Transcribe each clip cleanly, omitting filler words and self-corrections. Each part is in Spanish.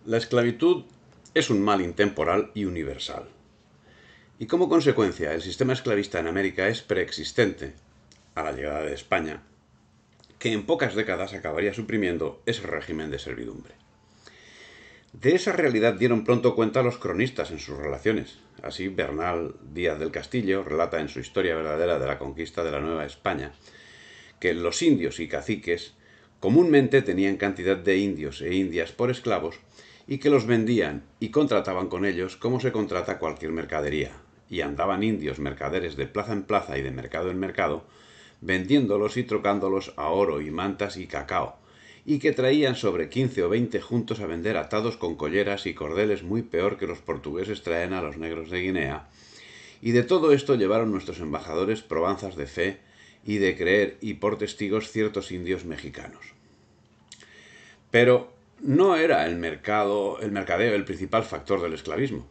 La esclavitud es un mal intemporal y universal. Y como consecuencia, el sistema esclavista en América es preexistente a la llegada de España, que en pocas décadas acabaría suprimiendo ese régimen de servidumbre. De esa realidad dieron pronto cuenta los cronistas en sus relaciones. Así, Bernal Díaz del Castillo relata en su Historia verdadera de la conquista de la Nueva España que los indios y caciques comúnmente tenían cantidad de indios e indias por esclavos y que los vendían y contrataban con ellos como se contrata cualquier mercadería, y andaban indios mercaderes de plaza en plaza y de mercado en mercado, vendiéndolos y trocándolos a oro y mantas y cacao, y que traían sobre 15 o 20 juntos a vender atados con colleras y cordeles muy peor que los portugueses traen a los negros de Guinea, y de todo esto llevaron nuestros embajadores probanzas de fe y de creer y por testigos ciertos indios mexicanos. Pero no era el mercadeo el principal factor del esclavismo.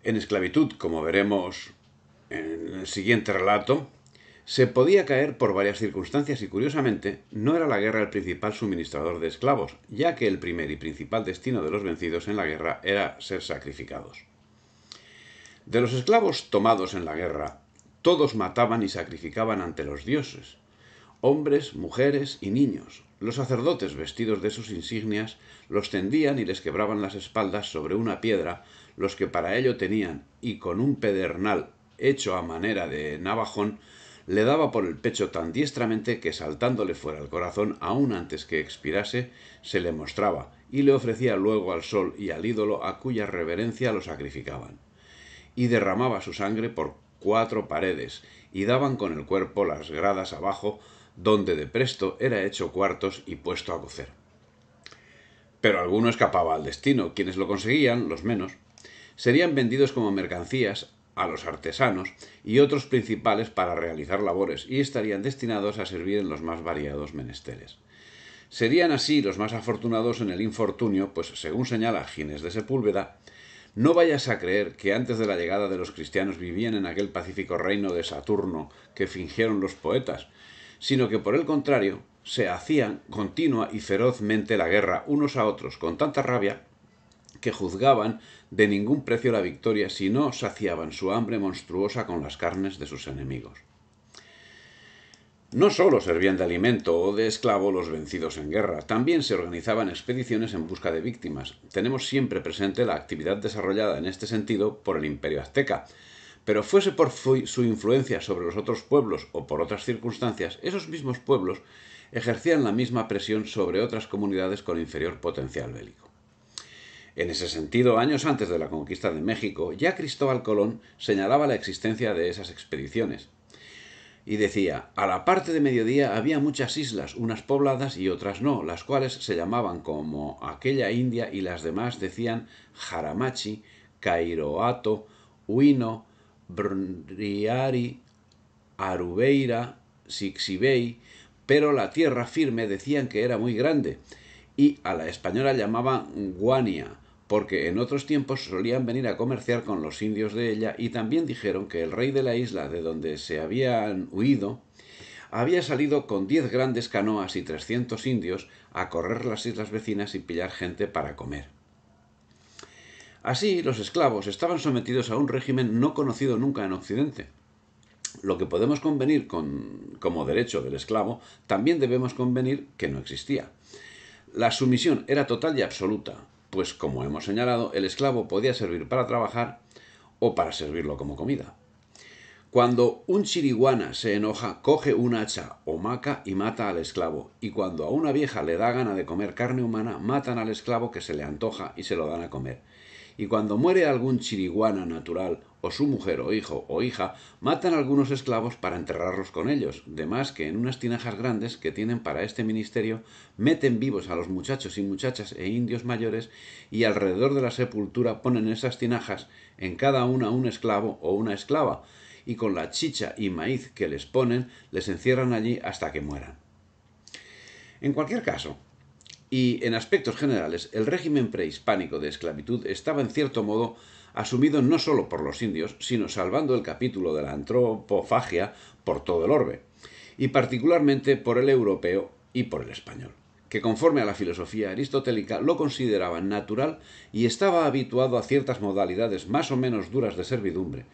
En esclavitud, como veremos en el siguiente relato, se podía caer por varias circunstancias y, curiosamente, no era la guerra el principal suministrador de esclavos, ya que el primer y principal destino de los vencidos en la guerra era ser sacrificados. De los esclavos tomados en la guerra, todos mataban y sacrificaban ante los dioses, hombres, mujeres y niños. Los sacerdotes, vestidos de sus insignias, los tendían y les quebraban las espaldas sobre una piedra, los que para ello tenían, y con un pedernal hecho a manera de navajón, le daba por el pecho tan diestramente que, saltándole fuera el corazón aún antes que expirase, se le mostraba, y le ofrecía luego al sol y al ídolo a cuya reverencia lo sacrificaban. Y derramaba su sangre por 4 paredes, y daban con el cuerpo las gradas abajo, donde de presto era hecho cuartos y puesto a cocer. Pero alguno escapaba al destino. Quienes lo conseguían, los menos, serían vendidos como mercancías a los artesanos y otros principales para realizar labores, y estarían destinados a servir en los más variados menesteres. Serían así los más afortunados en el infortunio, pues según señala Ginés de Sepúlveda, no vayas a creer que antes de la llegada de los cristianos vivían en aquel pacífico reino de Saturno que fingieron los poetas, sino que por el contrario se hacían continua y ferozmente la guerra unos a otros con tanta rabia que juzgaban de ningún precio la victoria si no saciaban su hambre monstruosa con las carnes de sus enemigos. No solo servían de alimento o de esclavo los vencidos en guerra, también se organizaban expediciones en busca de víctimas. Tenemos siempre presente la actividad desarrollada en este sentido por el Imperio Azteca, pero fuese por su influencia sobre los otros pueblos o por otras circunstancias, esos mismos pueblos ejercían la misma presión sobre otras comunidades con inferior potencial bélico. En ese sentido, años antes de la conquista de México, ya Cristóbal Colón señalaba la existencia de esas expediciones. Y decía, a la parte de mediodía había muchas islas, unas pobladas y otras no, las cuales se llamaban como aquella India y las demás decían Jaramachi, Cairoato, Huino, Briari, Arubeira, Sixibey, pero la tierra firme decían que era muy grande, y a la española llamaban Guania, porque en otros tiempos solían venir a comerciar con los indios de ella, y también dijeron que el rey de la isla de donde se habían huido había salido con 10 grandes canoas y 300 indios a correr las islas vecinas y pillar gente para comer. Así, los esclavos estaban sometidos a un régimen no conocido nunca en Occidente. Lo que podemos convenir como derecho del esclavo, también debemos convenir que no existía. La sumisión era total y absoluta, pues, como hemos señalado, el esclavo podía servir para trabajar o para servirlo como comida. Cuando un chiriguana se enoja, coge un hacha o maca y mata al esclavo, y cuando a una vieja le da gana de comer carne humana, matan al esclavo que se le antoja y se lo dan a comer. Y cuando muere algún chiriguana natural, o su mujer o hijo o hija, matan a algunos esclavos para enterrarlos con ellos, de más que en unas tinajas grandes que tienen para este ministerio, meten vivos a los muchachos y muchachas e indios mayores, y alrededor de la sepultura ponen esas tinajas, en cada una un esclavo o una esclava, y con la chicha y maíz que les ponen, les encierran allí hasta que mueran. En cualquier caso, y en aspectos generales, el régimen prehispánico de esclavitud estaba en cierto modo asumido no solo por los indios, sino, salvando el capítulo de la antropofagia, por todo el orbe, y particularmente por el europeo y por el español, que conforme a la filosofía aristotélica lo consideraba natural y estaba habituado a ciertas modalidades más o menos duras de servidumbre,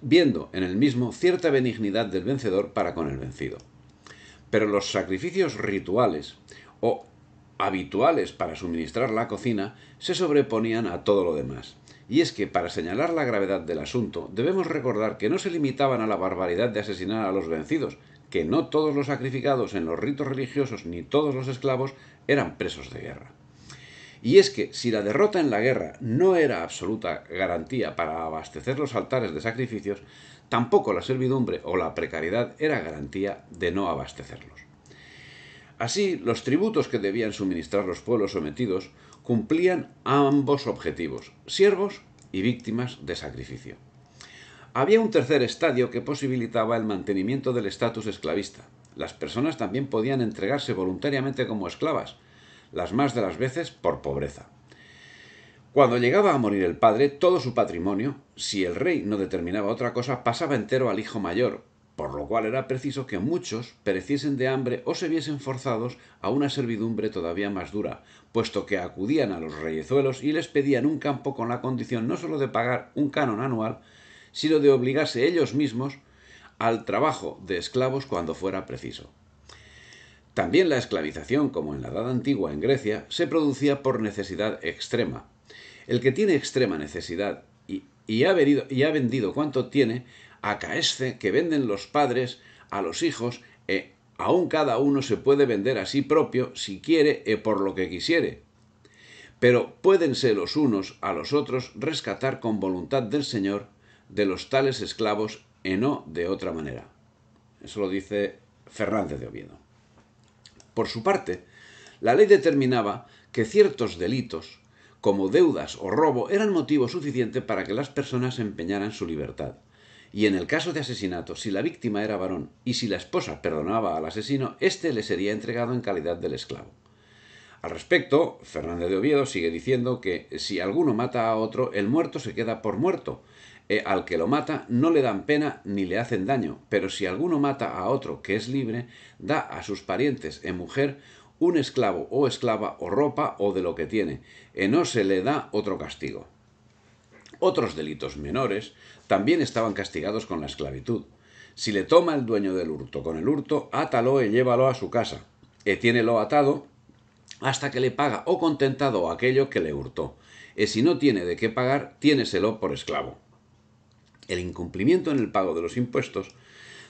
viendo en el mismo cierta benignidad del vencedor para con el vencido. Pero los sacrificios rituales o habituales para suministrar la cocina se sobreponían a todo lo demás. Y es que, para señalar la gravedad del asunto, debemos recordar que no se limitaban a la barbaridad de asesinar a los vencidos, que no todos los sacrificados en los ritos religiosos ni todos los esclavos eran presos de guerra. Y es que, si la derrota en la guerra no era absoluta garantía para abastecer los altares de sacrificios, tampoco la servidumbre o la precariedad era garantía de no abastecerlos. Así, los tributos que debían suministrar los pueblos sometidos cumplían ambos objetivos, siervos y víctimas de sacrificio. Había un tercer estadio que posibilitaba el mantenimiento del estatus esclavista. Las personas también podían entregarse voluntariamente como esclavas, las más de las veces por pobreza. Cuando llegaba a morir el padre, todo su patrimonio, si el rey no determinaba otra cosa, pasaba entero al hijo mayor, por lo cual era preciso que muchos pereciesen de hambre o se viesen forzados a una servidumbre todavía más dura, puesto que acudían a los reyezuelos y les pedían un campo con la condición no sólo de pagar un canon anual, sino de obligarse ellos mismos al trabajo de esclavos cuando fuera preciso. También la esclavización, como en la Edad Antigua en Grecia, se producía por necesidad extrema. El que tiene extrema necesidad y ha vendido cuanto tiene, acaece que venden los padres a los hijos, aun cada uno se puede vender a sí propio si quiere por lo que quisiere. Pero puédense los unos a los otros rescatar con voluntad del Señor de los tales esclavos no de otra manera. Eso lo dice Fernández de Oviedo. Por su parte, la ley determinaba que ciertos delitos, como deudas o robo, eran motivo suficiente para que las personas empeñaran su libertad. Y en el caso de asesinato, si la víctima era varón y si la esposa perdonaba al asesino, éste le sería entregado en calidad del esclavo. Al respecto, Fernández de Oviedo sigue diciendo que si alguno mata a otro, el muerto se queda por muerto. Al que lo mata no le dan pena ni le hacen daño, pero si alguno mata a otro que es libre, da a sus parientes en mujer un esclavo o esclava o ropa o de lo que tiene, no se le da otro castigo. Otros delitos menores también estaban castigados con la esclavitud. Si le toma el dueño del hurto con el hurto, átalo y llévalo a su casa. Tiénelo atado hasta que le paga o contentado aquello que le hurtó. Si no tiene de qué pagar, tiéneselo por esclavo. El incumplimiento en el pago de los impuestos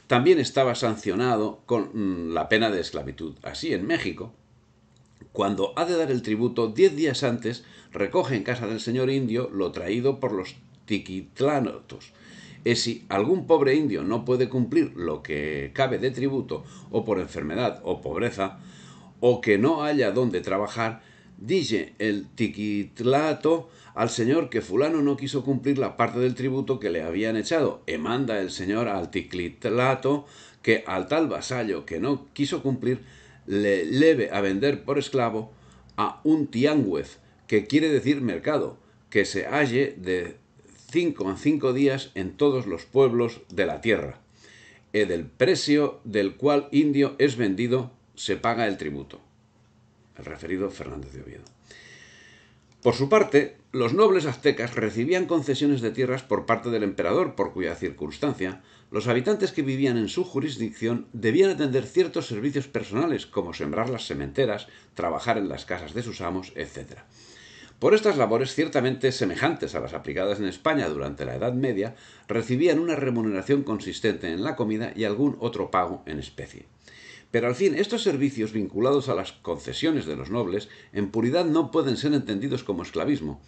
también estaba sancionado con la pena de esclavitud. Así, en México, cuando ha de dar el tributo, 10 días antes recoge en casa del señor indio lo traído por los tiquitlánotos. Si algún pobre indio no puede cumplir lo que cabe de tributo, o por enfermedad o pobreza, o que no haya dónde trabajar, dice el tiquitlato al señor que fulano no quiso cumplir la parte del tributo que le habían echado, manda el señor al tiquitlato que al tal vasallo que no quiso cumplir le lleve a vender por esclavo a un tianguez, que quiere decir mercado, que se halle de 5 en 5 días en todos los pueblos de la tierra. Del precio del cual indio es vendido se paga el tributo. El referido Fernández de Oviedo. Por su parte, los nobles aztecas recibían concesiones de tierras por parte del emperador, por cuya circunstancia los habitantes que vivían en su jurisdicción debían atender ciertos servicios personales, como sembrar las sementeras, trabajar en las casas de sus amos, etc. Por estas labores, ciertamente semejantes a las aplicadas en España durante la Edad Media, recibían una remuneración consistente en la comida y algún otro pago en especie. Pero al fin, estos servicios vinculados a las concesiones de los nobles, en puridad no pueden ser entendidos como esclavismo.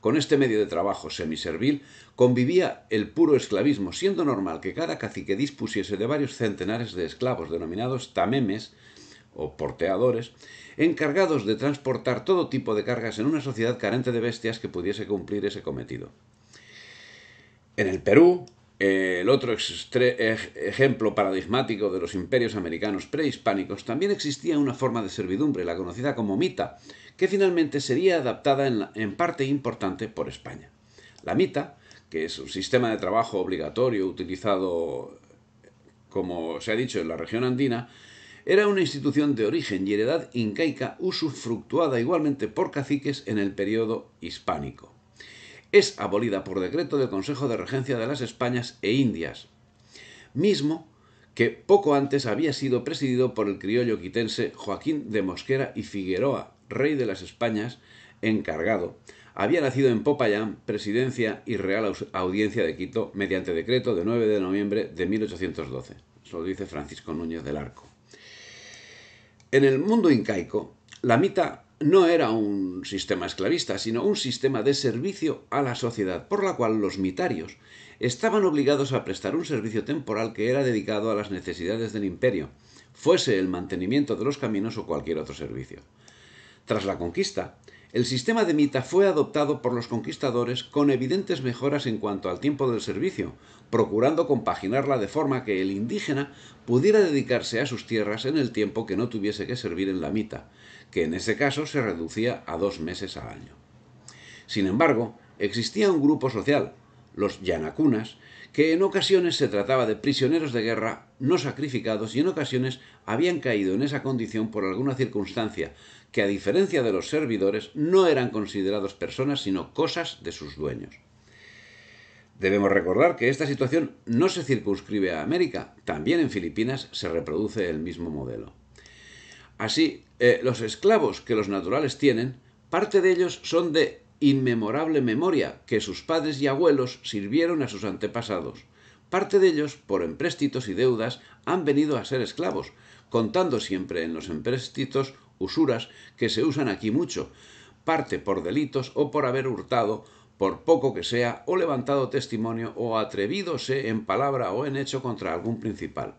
Con este medio de trabajo semiservil convivía el puro esclavismo, siendo normal que cada cacique dispusiese de varios centenares de esclavos denominados tamemes o porteadores, encargados de transportar todo tipo de cargas en una sociedad carente de bestias que pudiese cumplir ese cometido. En el Perú, el otro ejemplo paradigmático de los imperios americanos prehispánicos, también existía una forma de servidumbre, la conocida como mita, que finalmente sería adaptada en parte importante por España. La mita, que es un sistema de trabajo obligatorio utilizado, como se ha dicho, en la región andina, Era una institución de origen y heredad incaica usufructuada igualmente por caciques en el periodo hispánico. Es abolida por decreto del Consejo de Regencia de las Españas e Indias, mismo que poco antes había sido presidido por el criollo quitense Joaquín de Mosquera y Figueroa, rey de las Españas, encargado. Había nacido en Popayán, Presidencia y Real Audiencia de Quito, mediante decreto de 9 de noviembre de 1812. Eso lo dice Francisco Núñez del Arco. En el mundo incaico, la mita no era un sistema esclavista, sino un sistema de servicio a la sociedad, por la cual los mitarios estaban obligados a prestar un servicio temporal que era dedicado a las necesidades del imperio, fuese el mantenimiento de los caminos o cualquier otro servicio. Tras la conquista, el sistema de mita fue adoptado por los conquistadores con evidentes mejoras en cuanto al tiempo del servicio, procurando compaginarla de forma que el indígena pudiera dedicarse a sus tierras en el tiempo que no tuviese que servir en la mita, que en ese caso se reducía a 2 meses al año. Sin embargo, existía un grupo social, los yanacunas, que en ocasiones se trataba de prisioneros de guerra no sacrificados y en ocasiones habían caído en esa condición por alguna circunstancia, que a diferencia de los servidores no eran considerados personas sino cosas de sus dueños. Debemos recordar que esta situación no se circunscribe a América, también en Filipinas se reproduce el mismo modelo. Así, los esclavos que los naturales tienen, parte de ellos son de inmemorable memoria, que sus padres y abuelos sirvieron a sus antepasados. Parte de ellos, por empréstitos y deudas, han venido a ser esclavos, contando siempre en los empréstitos usuras que se usan aquí mucho, parte por delitos o por haber hurtado, por poco que sea, o levantado testimonio o atrevídose en palabra o en hecho contra algún principal.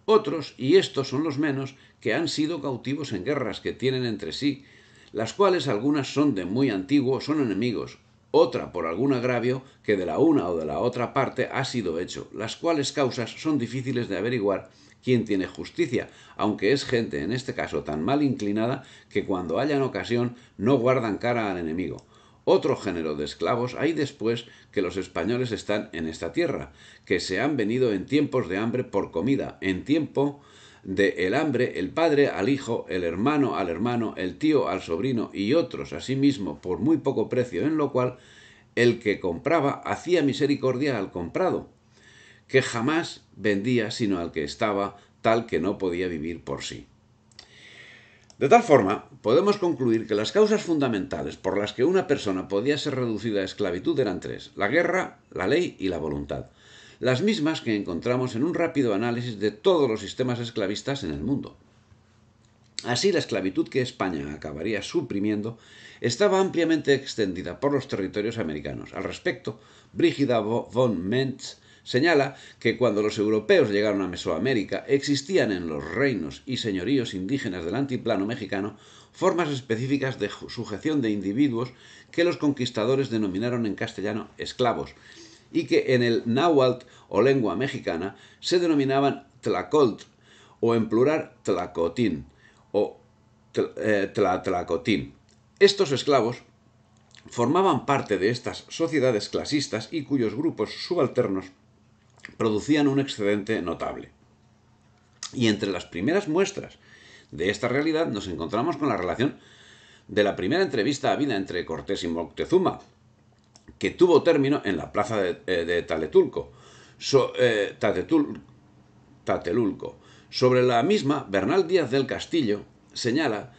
Otros, y estos son los menos, que han sido cautivos en guerras que tienen entre sí, las cuales algunas son de muy antiguo, son enemigos, otra por algún agravio que de la una o de la otra parte ha sido hecho, las cuales causas son difíciles de averiguar quién tiene justicia, aunque es gente en este caso tan mal inclinada que cuando hallan ocasión no guardan cara al enemigo. Otro género de esclavos hay después que los españoles están en esta tierra, que se han venido en tiempos de hambre por comida, en tiempo de el hambre, el padre al hijo, el hermano al hermano, el tío al sobrino y otros asimismo por muy poco precio, en lo cual el que compraba hacía misericordia al comprado, que jamás vendía sino al que estaba tal que no podía vivir por sí. De tal forma, podemos concluir que las causas fundamentales por las que una persona podía ser reducida a esclavitud eran tres: la guerra, la ley y la voluntad, las mismas que encontramos en un rápido análisis de todos los sistemas esclavistas en el mundo. Así, la esclavitud que España acabaría suprimiendo estaba ampliamente extendida por los territorios americanos. Al respecto, Brígida von Mentz señala que cuando los europeos llegaron a Mesoamérica existían en los reinos y señoríos indígenas del altiplano mexicano formas específicas de sujeción de individuos que los conquistadores denominaron en castellano esclavos y que en el náhuatl o lengua mexicana se denominaban tlacolt o en plural tlacotín o tlatlacotín. Estos esclavos formaban parte de estas sociedades clasistas y cuyos grupos subalternos producían un excedente notable. Y entre las primeras muestras de esta realidad nos encontramos con la relación de la primera entrevista habida entre Cortés y Moctezuma, que tuvo término en la plaza de Tlatelulco. Sobre la misma, Bernal Díaz del Castillo señala: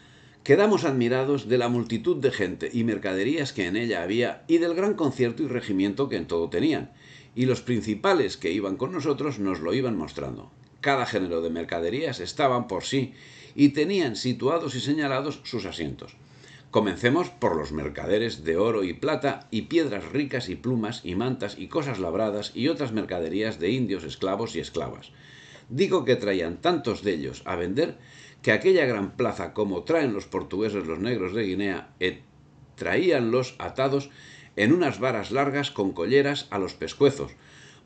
quedamos admirados de la multitud de gente y mercaderías que en ella había y del gran concierto y regimiento que en todo tenían, y los principales que iban con nosotros nos lo iban mostrando. Cada género de mercaderías estaban por sí y tenían situados y señalados sus asientos. Comencemos por los mercaderes de oro y plata y piedras ricas y plumas y mantas y cosas labradas y otras mercaderías de indios, esclavos y esclavas. Digo que traían tantos de ellos a vender que aquella gran plaza, como traen los portugueses los negros de Guinea, traíanlos atados en unas varas largas con colleras a los pescuezos,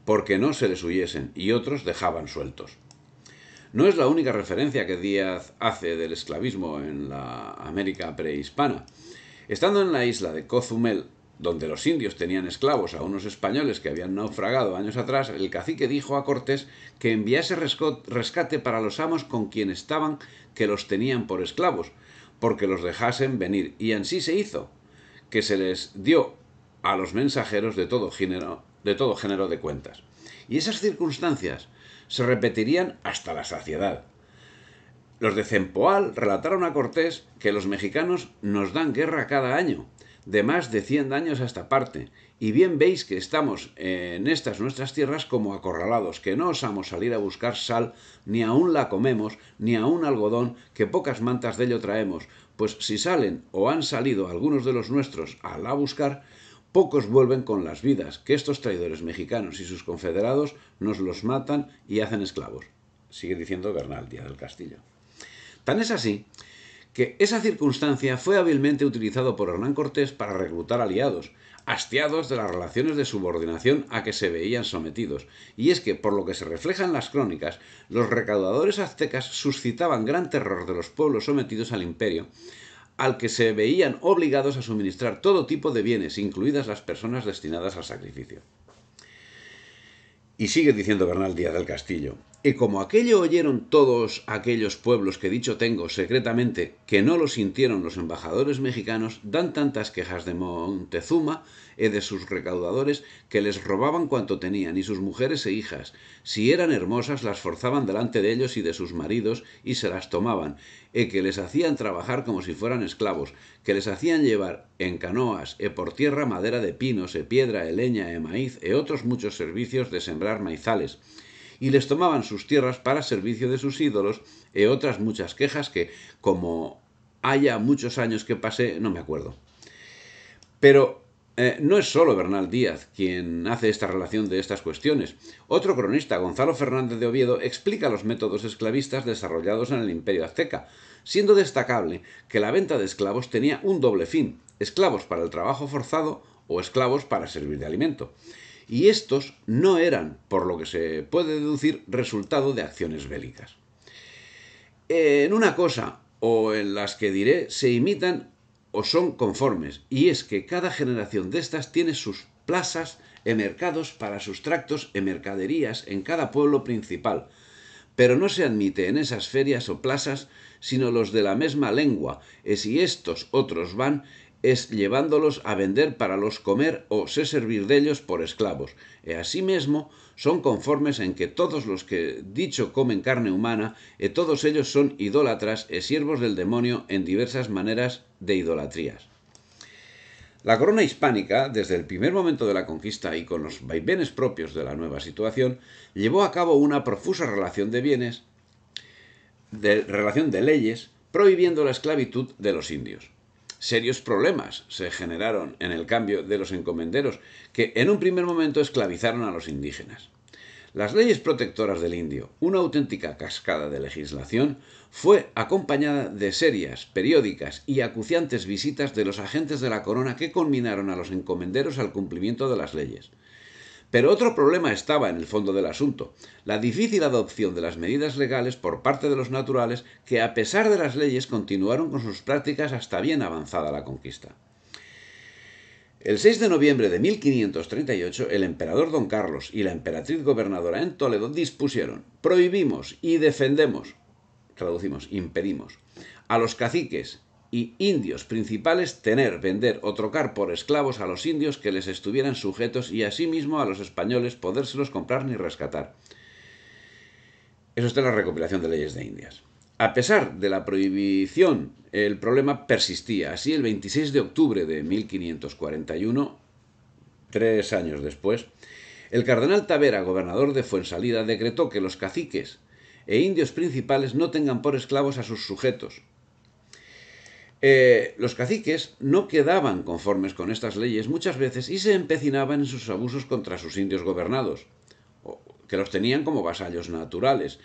porque no se les huyesen, y otros dejaban sueltos. No es la única referencia que Díaz hace del esclavismo en la América prehispana. Estando en la isla de Cozumel, donde los indios tenían esclavos a unos españoles que habían naufragado años atrás, el cacique dijo a Cortés que enviase rescate para los amos con quien estaban que los tenían por esclavos, porque los dejasen venir. Y así se hizo, que se les dio a los mensajeros de todo género de cuentas. Y esas circunstancias se repetirían hasta la saciedad. Los de Cempoal relataron a Cortés que los mexicanos nos dan guerra cada año, de más de 100 años a esta parte, y bien veis que estamos en estas nuestras tierras como acorralados, que no osamos salir a buscar sal, ni aún la comemos, ni aún algodón, que pocas mantas de ello traemos, pues si salen o han salido algunos de los nuestros a la buscar, pocos vuelven con las vidas, que estos traidores mexicanos y sus confederados nos los matan y hacen esclavos. Sigue diciendo Bernal Díaz del Castillo. Tan es así que esa circunstancia fue hábilmente utilizado por Hernán Cortés para reclutar aliados, hastiados de las relaciones de subordinación a que se veían sometidos. Y es que, por lo que se refleja en las crónicas, los recaudadores aztecas suscitaban gran terror de los pueblos sometidos al imperio, al que se veían obligados a suministrar todo tipo de bienes, incluidas las personas destinadas al sacrificio. Y sigue diciendo Bernal Díaz del Castillo: y como aquello oyeron todos aquellos pueblos que dicho tengo secretamente, que no lo sintieron los embajadores mexicanos, dan tantas quejas de Montezuma y de sus recaudadores, que les robaban cuanto tenían, y sus mujeres e hijas, si eran hermosas, las forzaban delante de ellos y de sus maridos, y se las tomaban, y que les hacían trabajar como si fueran esclavos, que les hacían llevar en canoas, e por tierra madera de pinos, e piedra, e leña, e maíz, e otros muchos servicios de sembrar maizales, y les tomaban sus tierras para servicio de sus ídolos, e otras muchas quejas que, como haya muchos años que pasé, no me acuerdo. Pero no es solo Bernal Díaz quien hace esta relación de estas cuestiones. Otro cronista, Gonzalo Fernández de Oviedo, explica los métodos esclavistas desarrollados en el Imperio Azteca, siendo destacable que la venta de esclavos tenía un doble fin: esclavos para el trabajo forzado o esclavos para servir de alimento. Y estos no eran, por lo que se puede deducir, resultado de acciones bélicas. En una cosa, o en las que diré, se imitan o son conformes, y es que cada generación de estas tiene sus plazas e mercados para sus tractos e mercaderías en cada pueblo principal, pero no se admite en esas ferias o plazas sino los de la mesma lengua, y si estos otros van, es llevándolos a vender para los comer o se servir dellos por esclavos, e asimismo son conformes en que todos los que dicho comen carne humana, e todos ellos son idólatras e siervos del demonio en diversas maneras de idolatrías. La corona hispánica, desde el primer momento de la conquista y con los vaivenes propios de la nueva situación, llevó a cabo una profusa relación de bienes, relación de leyes, prohibiendo la esclavitud de los indios. Serios problemas se generaron en el cambio de los encomenderos, que en un primer momento esclavizaron a los indígenas. Las leyes protectoras del indio, una auténtica cascada de legislación, fue acompañada de serias, periódicas y acuciantes visitas de los agentes de la corona que conminaron a los encomenderos al cumplimiento de las leyes. Pero otro problema estaba en el fondo del asunto: la difícil adopción de las medidas legales por parte de los naturales, que a pesar de las leyes continuaron con sus prácticas hasta bien avanzada la conquista. El 6 de noviembre de 1538, el emperador Don Carlos y la emperatriz gobernadora en Toledo dispusieron: prohibimos y defendemos, traducimos, impedimos, a los caciques y indios principales tener, vender o trocar por esclavos a los indios que les estuvieran sujetos, y asimismo a los españoles podérselos comprar ni rescatar. Eso está en la recopilación de leyes de Indias. A pesar de la prohibición, el problema persistía. Así, el 26 de octubre de 1541, 3 años después, el cardenal Tavera, gobernador de Fuensalida, decretó que los caciques e indios principales no tengan por esclavos a sus sujetos. Los caciques no quedaban conformes con estas leyes muchas veces y se empecinaban en sus abusos contra sus indios gobernados, que los tenían como vasallos naturales,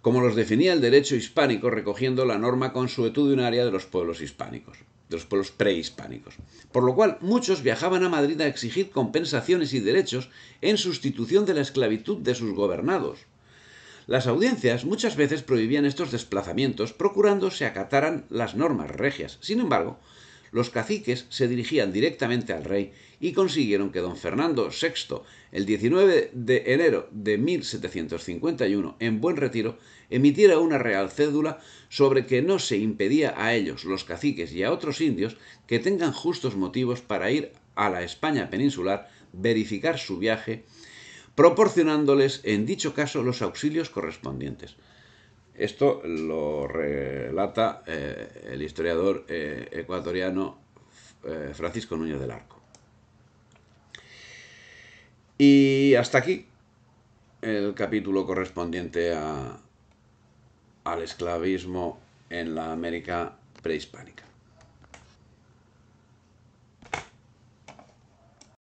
como los definía el derecho hispánico, recogiendo la norma consuetudinaria de los pueblos hispánicos, de los pueblos prehispánicos. Por lo cual, muchos viajaban a Madrid a exigir compensaciones y derechos en sustitución de la esclavitud de sus gobernados. Las audiencias muchas veces prohibían estos desplazamientos, procurando se acataran las normas regias. Sin embargo, los caciques se dirigían directamente al rey y consiguieron que don Fernando VI, el 19 de enero de 1751, en Buen Retiro, emitiera una real cédula sobre que no se impedía a ellos, los caciques, y a otros indios que tengan justos motivos para ir a la España peninsular, verificar su viaje, proporcionándoles en dicho caso los auxilios correspondientes. Esto lo relata el historiador ecuatoriano Francisco Núñez del Arco. Y hasta aquí el capítulo correspondiente al esclavismo en la América prehispánica.